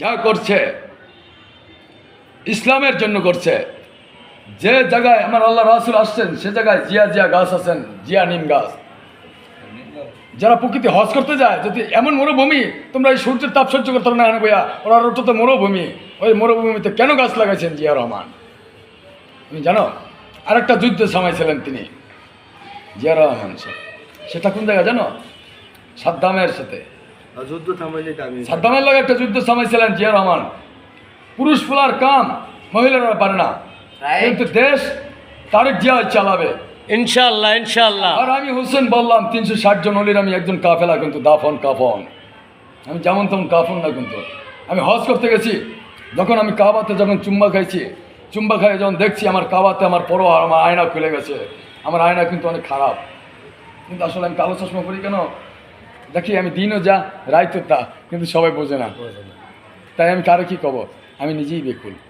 যা করছে ইসলামের জন্য করছে। যে জায়গায় আমার আল্লাহ রাসূল আসছেন সে জায়গায় জিয়া জিয়া গাছ আছেন, জিয়া নিম গাছ। যারা প্রকৃতি হজ করতে যায়, যদি এমন মরুভূমি তোমরা এই সূর্যের তাপ সহ্য করতে না আনে বইয়া, ওরা ওটা তো মরুভূমি, ওই মরুভূমিতে কেন গাছ লাগাইছেন জিয়া রহমান? তুমি জানো আরেকটা যুদ্ধ থামাইছিলেন তিনি, জিয়া রহমান। সেটা কোন জায়গায় জানো? সাদ্দামের সাথে। যুদ্ধ থামাইলে সাদ্দামের লাগে একটা যুদ্ধ থামাইছিলেন জিয়া রহমান। পুরুষ ফুলার কাম মহিলারা পারে না, কিন্তু দেশ তারেক জিয়া চালাবে ইনশাআল্লাহ ইনশাআল্লাহ। আর আমি হোসেন বললাম 360 জন অলির আমি একজন কাফেলা, কিন্তু দাফন কাফন আমি যেমন তেমন কাফন না। কিন্তু আমি হজ করতে গেছি, যখন আমি কাবাতে যখন চুম্বা খাইছি, চুম্বা খাই যখন দেখছি আমার কাবাতে আমার পরো আমার আয়না খুলে গেছে। আমার আয়না কিন্তু অনেক খারাপ, কিন্তু আসলে আমি কালো চশমা করি কেন? দেখি আমি দিনও যা রাইতো তা, কিন্তু সবাই বোঝে না। তাই আমি কারো কি কব, আমি নিজেই বেকুল।